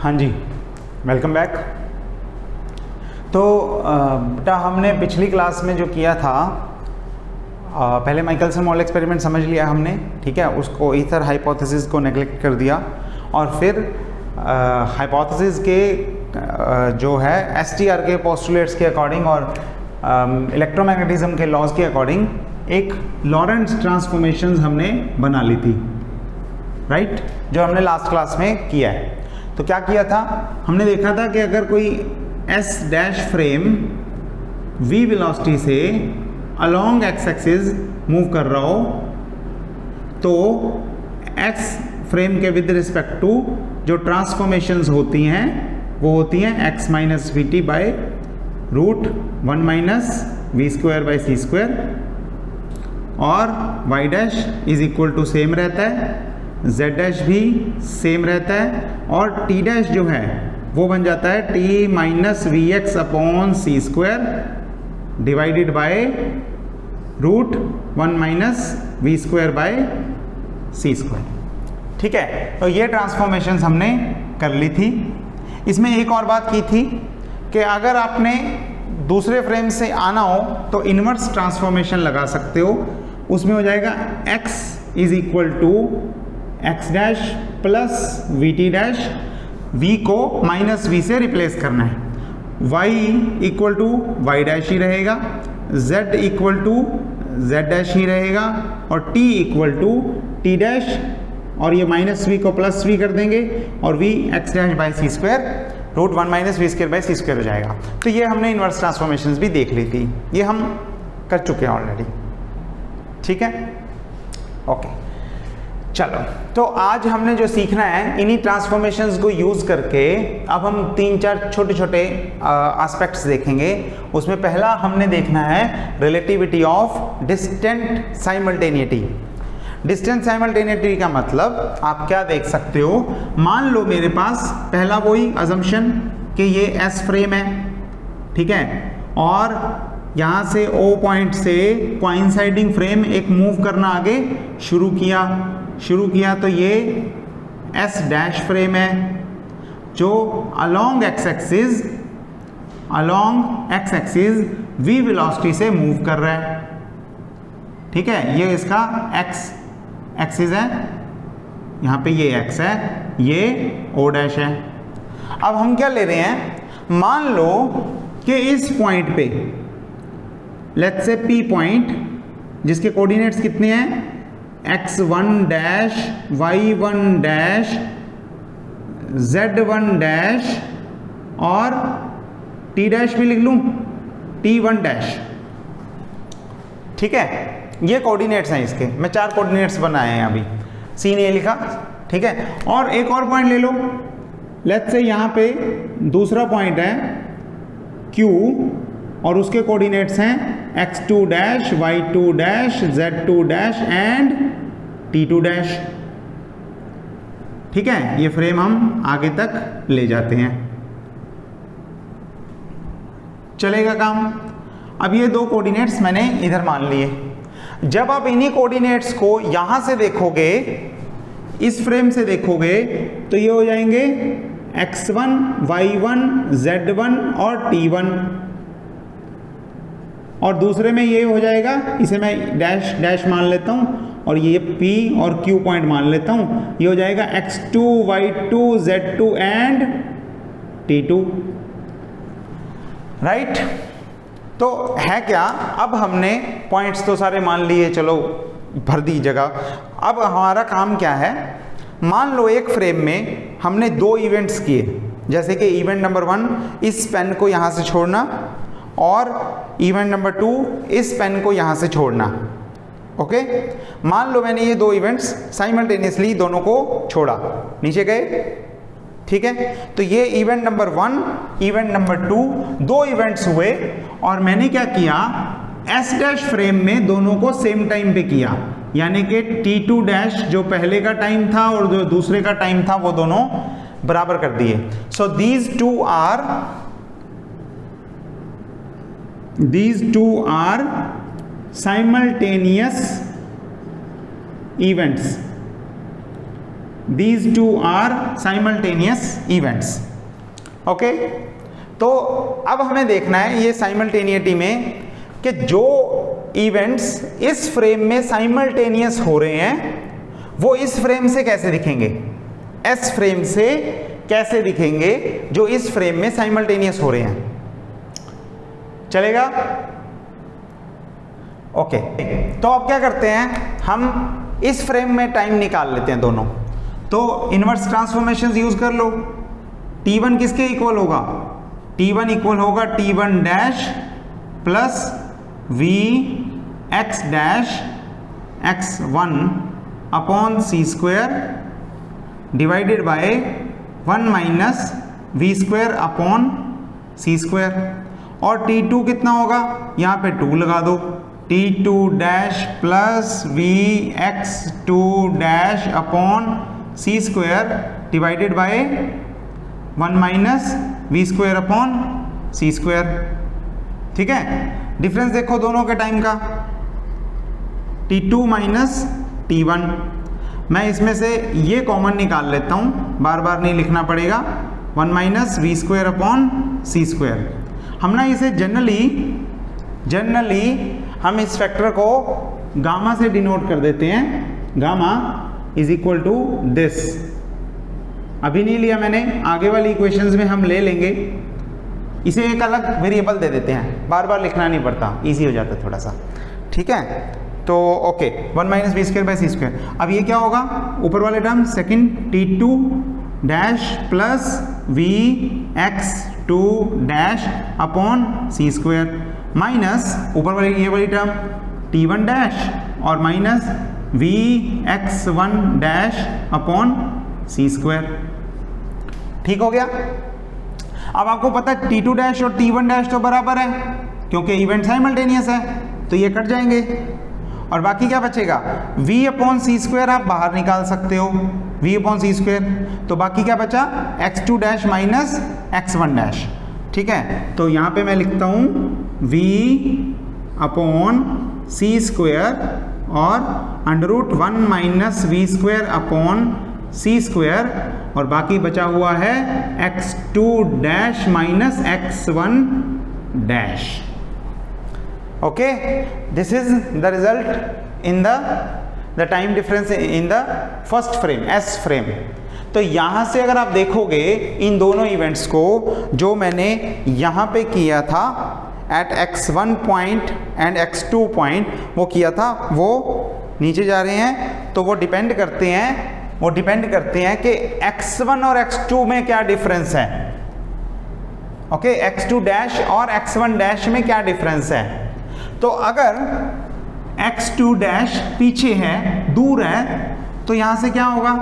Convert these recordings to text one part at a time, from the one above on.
हाँ जी, welcome back. तो बेटा हमने पिछली क्लास में जो किया था, पहले माइकलसन मोल एक्सपेरिमेंट समझ लिया हमने, ठीक है। उसको ईथर हाइपोथेसिस को नेगलेक्ट कर दिया और फिर हाइपोथेसिस के जो है एसटीआर के पोस्टुलेट्स के अकॉर्डिंग और इलेक्ट्रोमैग्नेटिज्म के लॉज के अकॉर्डिंग एक लॉरेंट्ज ट्रांसफॉर्मेशंस हमने बना ली थी, राइट, जो हमने लास्ट क्लास में किया है। तो क्या किया था, हमने देखा था कि अगर कोई S dash frame v velocity से अलोंग एक्स एक्सिस मूव कर रहा हो तो x फ्रेम के विद रिस्पेक्ट टू जो ट्रांसफॉर्मेशंस होती हैं वो होती हैं x minus v t by root 1 minus we square by C square, और y dash is equal to same रहता है, z डैश भी सेम रहता है, और t डैश जो है वो बन जाता है t minus v x upon c square divided by root 1 minus we square by c square, ठीक है। तो ये ट्रांसफॉर्मेशंस हमने कर ली थी। इसमें एक और बात की थी कि अगर आपने दूसरे फ्रेम से आना हो तो इन्वर्स ट्रांसफॉर्मेशन लगा सकते हो। उसमें हो जाएगा x is equal to X dash plus V T dash, v को माइनस v से रिप्लेस करना है, y equal to Y dash ही रहेगा, z equal to z dash ही रहेगा, और t equal to t dash, और ये माइनस v को प्लस v कर देंगे और v x dash by C square root 1 minus we square by C square हो जाएगा। तो ये हमने इन्वर्स ट्रांसफॉर्मेशंस भी देख ली थी, ये हम कर चुके हैं ऑलरेडी, ठीक है, ओके। चलो, तो आज हमने जो सीखना है इन्हीं ट्रांसफॉर्मेशंस को यूज़ करके अब हम 3-4 छोटे छोटे एस्पेक्ट्स देखेंगे। उसमें पहला हमने देखना है रिलेटिविटी ऑफ डिस्टेंट साइमल्टेनिटी। डिस्टेंट साइमल्टेनिटी का मतलब आप क्या देख सकते हो, मान लो मेरे पास पहला वही अजम्पशन कि ये एस फ्रेम है, ठीक है, और यहाँ से ओ पॉइंट से कोइंसाइडिंग फ्रेम एक मूव करना आगे शुरू किया तो ये एस डैश फ्रेम है जो along x axis v velocity से मूव कर रहा है, ठीक है। ये इसका x एक्सिस है, यहाँ पे ये x है, ये o डैश है। अब हम क्या ले रहे हैं, मान लो कि इस पॉइंट पे लेट्स से p पॉइंट जिसके कोऑर्डिनेट्स कितने हैं, x1 dash y1 dash z1 dash और t डैश भी लिख लूं t1 डैश, ठीक है। ये कोऑर्डिनेट्स हैं इसके, मैं 4 कोऑर्डिनेट्स बनाए हैं अभी, सी ने लिखा, ठीक है। और एक और पॉइंट ले लो, लेट्स से यहाँ पे दूसरा पॉइंट है q और उसके कोऑर्डिनेट्स हैं x2 dash y2 dash z2 dash and t2 dash, ठीक है। ये फ्रेम हम आगे तक ले जाते हैं, चलेगा काम। अब ये 2 कोऑर्डिनेट्स मैंने इधर मान लिए। जब आप इन्हीं कोऑर्डिनेट्स को यहां से देखोगे, इस फ्रेम से देखोगे, तो ये हो जाएंगे x1 y1 z1 और t1, और दूसरे में ये हो जाएगा, इसे मैं डैश डैश मान लेता हूँ और ये P और Q पॉइंट मान लेता हूँ, ये हो जाएगा x2 y2 z2 and t2, right. तो है क्या, अब हमने पॉइंट्स तो सारे मान लिए, चलो भर दी जगह। अब हमारा काम क्या है, मान लो एक फ्रेम में हमने 2 इवेंट्स किए, जैसे कि इवेंट नंबर 1 इस पेन को यहाँ से छोड़ना और इवेंट नंबर 2 इस पेन को यहाँ से छोड़ना, ओके। मान लो मैंने ये 2 इवेंट्स साइमल्टेनियसली दोनों को छोड़ा, नीचे गए, ठीक है। तो ये event number 1 event number 2 2 events हुए, और मैंने क्या किया, एस डैश फ्रेम में दोनों को सेम टाइम पे किया, यानी कि t2 डैश जो पहले का टाइम था और जो दूसरे का टाइम था वो दोनों बराबर कर दिए। So these two are simultaneous events, these two are simultaneous events. Okay, तो अब हमें देखना है ये साइमल्टेनियटी में कि जो इवेंट्स इस फ्रेम में साइमल्टेनियस हो रहे हैं वो इस फ्रेम से कैसे दिखेंगे, एस फ्रेम से कैसे दिखेंगे जो इस फ्रेम में साइमल्टेनियस हो रहे हैं। चलेगा? ओके, तो अब क्या करते हैं, हम इस फ्रेम में टाइम निकाल लेते हैं दोनों। तो इनवर्स ट्रांसफॉर्मेशन यूज कर लो। T1 किसके इक्वल होगा, T1 इक्वल होगा T1 dash plus V x dash x1 upon c square divided by 1 minus we square upon c square. और T2 कितना होगा, यहाँ पे 2 लगा दो, T2 dash plus v x2 dash upon c square divided by 1 minus we square upon c square. ठीक है, difference देखो दोनों के टाइम का, T2 माइनस T1। मैं इसमें से ये कॉमन निकाल लेता हूँ, बार बार नहीं लिखना पड़ेगा, 1 minus we square upon c square. हम ना इसे जनरली हम इस फैक्टर को गामा से डिनोट कर देते हैं, gamma is equal to this. अभी नहीं लिया मैंने, आगे वाली इक्वेशंस में हम ले लेंगे। इसे एक अलग वेरिएबल दे देते हैं, बार बार लिखना नहीं पड़ता, इजी हो जाता है थोड़ा सा। ठीक है, तो okay, 1 minus we square by C square. अब ये क्या होगा, ऊपर वाले term second T2 dash plus v x2 dash upon c square minus ऊपर वाली ये वाली टर्म T1 डैश और minus v x1 dash upon c square. ठीक हो गया। अब आपको पता है T2 डैश और T1 डैश तो बराबर है क्योंकि इवेंट साइमल्टेनियस है, तो ये कट जाएंगे और बाकी क्या बचेगा, v अपॉन सी स्क्वायर आप बाहर निकाल सकते हो, v अपॉन सी स्क्वायर। तो बाकी क्या बचा, x2 dash minus x1 dash. ठीक है, तो यहाँ पे मैं लिखता हूँ v अपॉन सी स्क्वायर और under root 1 minus we square upon c square और बाकी बचा हुआ है x2 dash minus x1 dash. Okay, this is the result in the time difference in the first frame, S frame. तो यहां से अगर आप देखोगे इन दोनों इवेंट्स को जो मैंने यहां पे किया था eight x1 point and x2 point वो किया था, वो नीचे जा रहे हैं, तो वो डिपेंड करते हैं कि x1 और x2 में क्या डिफरेंस है। ओके, x2 डैश और x1 डैश में क्या डिफरेंस है। तो अगर x2 डैश पीछे है, दूर है, तो यहां से क्या होगा,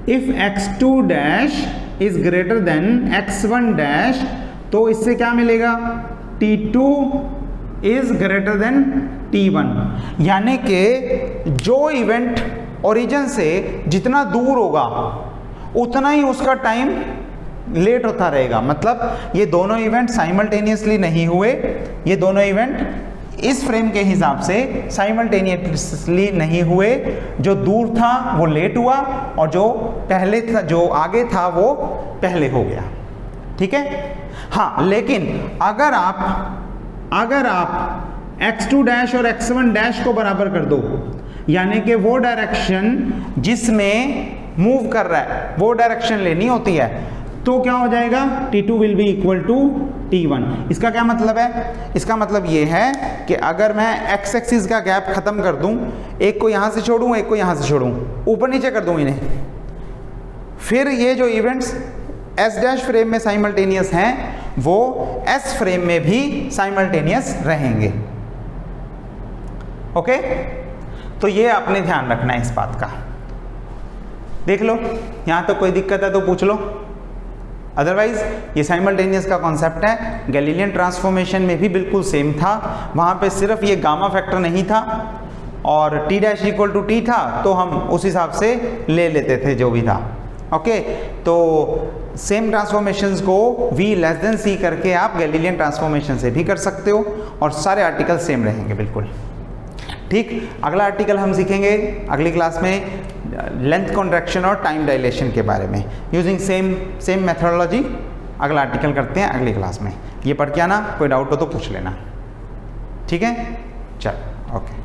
if x2 dash is greater than x1 dash, तो इससे क्या मिलेगा, T2 is greater than T1। यानी कि जो इवेंट ओरिजिन से जितना दूर होगा उतना ही उसका टाइम लेट होता रहेगा। मतलब ये दोनों इवेंट साइमल्टेनियसली नहीं हुए, ये दोनों इवेंट इस फ्रेम के हिसाब से साइमल्टेनियसली नहीं हुए। जो दूर था वो लेट हुआ और जो पहले था, जो आगे था वो पहले हो गया। ठीक है, हाँ, लेकिन अगर आप x2 डैश और x1 डैश को बराबर कर दो, यानी कि वो डायरेक्शन जिसमें मूव कर रहा है वो डायरेक्शन लेनी होती है, तो क्या हो जाएगा, T2 will be equal to T1। इसका क्या मतलब है, इसका मतलब ये है कि अगर मैं x एक्सिस का गैप खत्म कर दूं, एक को यहां से छोड़ूं, एक को यहां से छोड़ूं, ऊपर नीचे कर दूं इन्हें, फिर ये जो इवेंट्स S डैश फ्रेम में साइमल्टेनियस हैं वो S फ्रेम में भी साइमल्टेनियस रहेंगे। ओके, तो ये आपने ध्यान रखना है इस बात का। देख लो, यहां तो कोई दिक्कत है तो पूछ लो, अदरवाइज ये साइमल्टेनियस का कॉन्सेप्ट है। गैलीलियन ट्रांसफॉर्मेशन में भी बिल्कुल सेम था, वहां पे सिर्फ ये गामा फैक्टर नहीं था और t dash equal to t था, तो हम उस हिसाब से ले लेते थे जो भी था। ओके, तो सेम ट्रांसफॉर्मेशंस को v लेस देन c करके आप गैलीलियन ट्रांसफॉर्मेशन से भी कर सकते हो और सारे आर्टिकल सेम रहेंगे बिल्कुल। ठीक, अगला आर्टिकल हम सीखेंगे अगली क्लास में लेंथ कॉन्ट्रैक्शन और टाइम डायलेशन के बारे में यूजिंग सेम मेथोडोलॉजी अगला आर्टिकल करते हैं अगली क्लास में। ये पढ़ के आना, कोई डाउट हो तो पूछ लेना, ठीक है। चल ओके।